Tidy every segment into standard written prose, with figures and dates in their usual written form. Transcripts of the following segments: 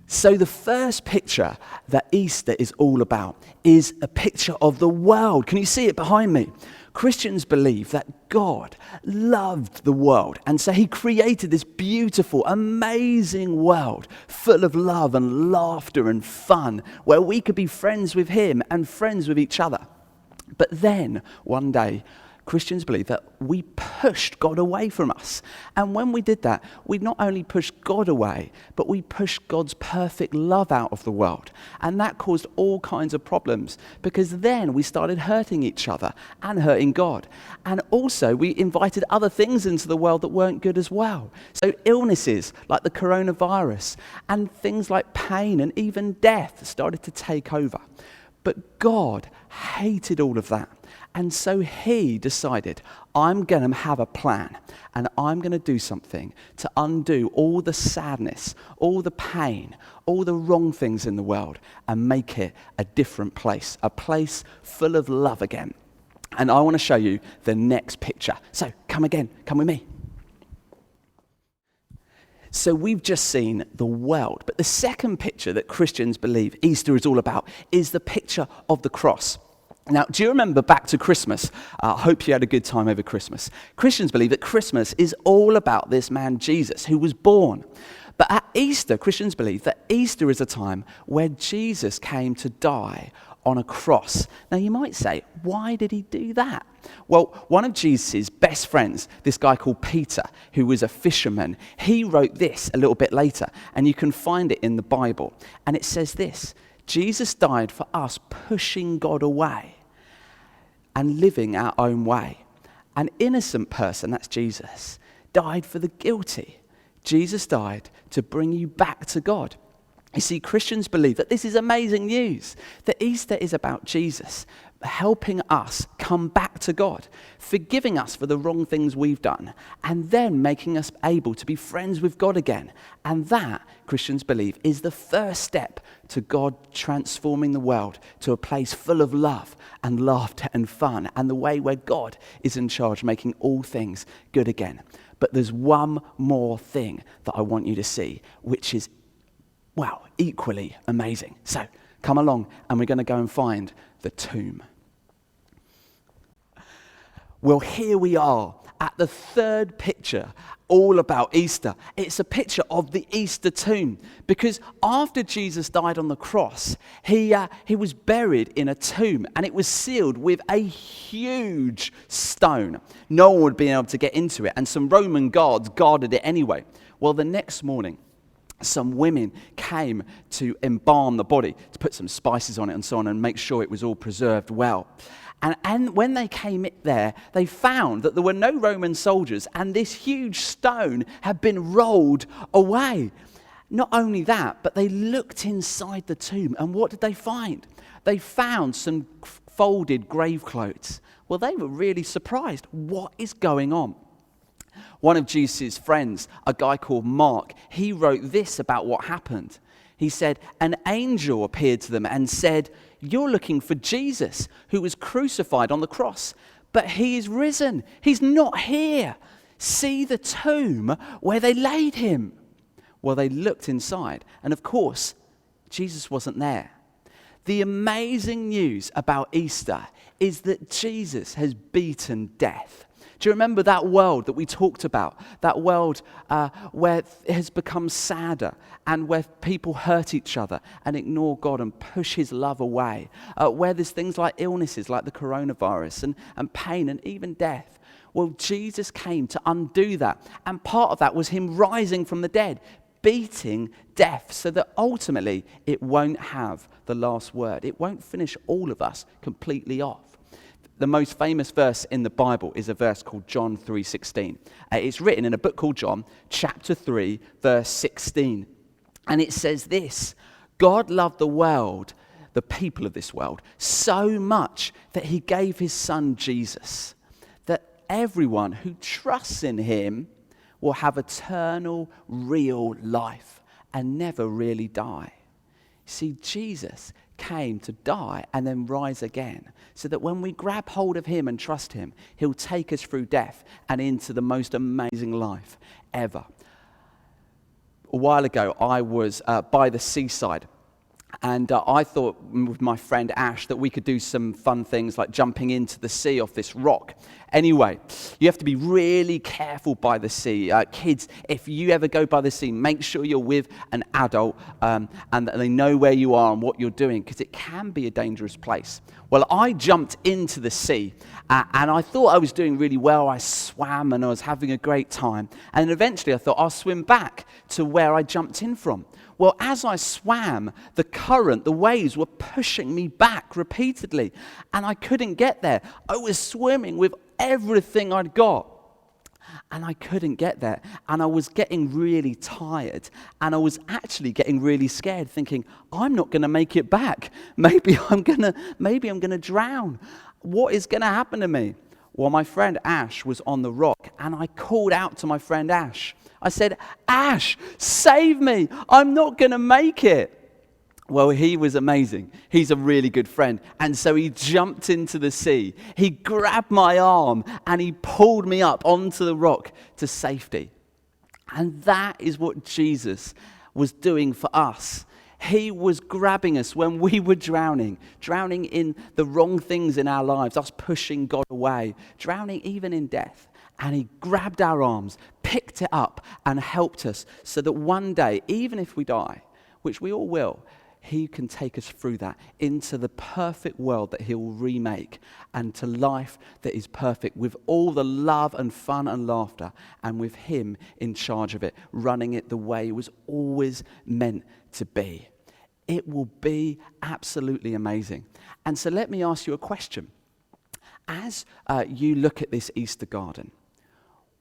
So the first picture that Easter is all about is a picture of the world. Can you see it behind me? Christians believe that God loved the world, and so he created this beautiful, amazing world full of love and laughter and fun, where we could be friends with him and friends with each other. But then, one day, Christians believe that we pushed God away from us. And when we did that, we not only pushed God away, but we pushed God's perfect love out of the world. And that caused all kinds of problems, because then we started hurting each other and hurting God. And also, we invited other things into the world that weren't good as well. So illnesses like the coronavirus and things like pain and even death started to take over. But God hated all of that. And so he decided, I'm going to have a plan, and I'm going to do something to undo all the sadness, all the pain, all the wrong things in the world, and make it a different place, a place full of love again. And I want to show you the next picture. So come with me. So we've just seen the world, but the second picture that Christians believe Easter is all about is the picture of the cross. Now, do you remember back to Christmas? I hope you had a good time over Christmas. Christians believe that Christmas is all about this man Jesus who was born. But at Easter, Christians believe that Easter is a time where Jesus came to die on a cross. Now, you might say, why did he do that? Well, one of Jesus' best friends, this guy called Peter, who was a fisherman, he wrote this a little bit later, and you can find it in the Bible. And it says this: Jesus died for us pushing God away and living our own way. An innocent person, that's Jesus, died for the guilty. Jesus died to bring you back to God. You see, Christians believe that this is amazing news, that Easter is about Jesus helping us come back to God, forgiving us for the wrong things we've done, and then making us able to be friends with God again. And that, Christians believe, is the first step to God transforming the world to a place full of love and laughter and fun, and the way where God is in charge, making all things good again. But there's one more thing that I want you to see, which is, wow, equally amazing. So come along, and we're going to go and find the tomb. Well, here we are at the third picture all about Easter. It's a picture of the Easter tomb, because after Jesus died on the cross, he was buried in a tomb, and it was sealed with a huge stone. No one would be able to get into it, and some Roman guards guarded it anyway. Well, the next morning, some women came to embalm the body, to put some spices on it and so on, and make sure it was all preserved well. And when they came there, they found that there were no Roman soldiers, and this huge stone had been rolled away. Not only that, but they looked inside the tomb, and what did they find? They found some folded grave clothes. Well, they were really surprised. What is going on? One of Jesus' friends, a guy called Mark, he wrote this about what happened. He said, an angel appeared to them and said, you're looking for Jesus, who was crucified on the cross, but he is risen. He's not here. See the tomb where they laid him. Well, they looked inside, and of course, Jesus wasn't there. The amazing news about Easter is that Jesus has beaten death. Do you remember that world that we talked about? That world where it has become sadder, and where people hurt each other and ignore God and push his love away. Where there's things like illnesses like the coronavirus and pain and even death. Well, Jesus came to undo that. And part of that was him rising from the dead, beating death, so that ultimately it won't have the last word. It won't finish all of us completely off. The most famous verse in the Bible is a verse called John 3:16. It's written in a book called John, chapter 3, verse 16. And it says this: God loved the world, the people of this world, so much that he gave his son Jesus, that everyone who trusts in him will have eternal, real life and never really die. See, Jesus came to die and then rise again, so that when we grab hold of him and trust him, he'll take us through death and into the most amazing life ever. a while ago, I was by the seaside. And I thought with my friend Ash that we could do some fun things like jumping into the sea off this rock. Anyway, you have to be really careful by the sea. Kids, if you ever go by the sea, make sure you're with an adult and that they know where you are and what you're doing, because it can be a dangerous place. Well, I jumped into the sea and I thought I was doing really well. I swam and I was having a great time. And eventually I thought I'll swim back to where I jumped in from. Well, as I swam, the current, the waves were pushing me back repeatedly, and I couldn't get there. I was swimming with everything I'd got, and I couldn't get there, and I was getting really tired, and I was actually getting really scared, thinking, I'm not going to make it back. Maybe I'm going to drown. What is going to happen to me? Well, my friend Ash was on the rock, and I called out to my friend Ash. I said, Ash, save me. I'm not going to make it. Well, he was amazing. He's a really good friend. And so he jumped into the sea. He grabbed my arm and he pulled me up onto the rock to safety. And that is what Jesus was doing for us. He was grabbing us when we were drowning in the wrong things in our lives, us pushing God away, drowning even in death. And he grabbed our arms, picked it up, and helped us so that one day, even if we die, which we all will, he can take us through that into the perfect world that he will remake, and to life that is perfect with all the love and fun and laughter, and with him in charge of it, running it the way it was always meant to be. It will be absolutely amazing. And so let me ask you a question. As you look at this Easter garden,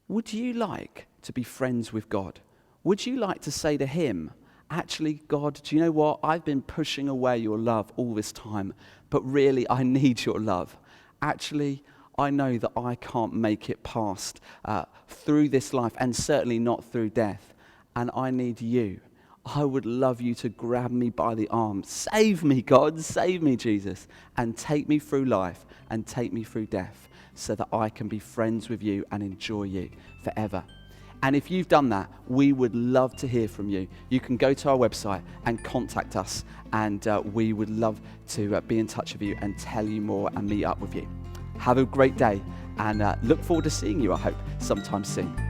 would you like to be friends with God? Would you like to say to him, actually, God, do you know what? I've been pushing away your love all this time, but really I need your love. Actually, I know that I can't make it past through this life, and certainly not through death, and I need you. I would love you to grab me by the arm. Save me, God, save me, Jesus, and take me through life and take me through death, so that I can be friends with you and enjoy you forever. And if you've done that, we would love to hear from you. You can go to our website and contact us, and we would love to be in touch with you and tell you more and meet up with you. Have a great day, and look forward to seeing you, I hope, sometime soon.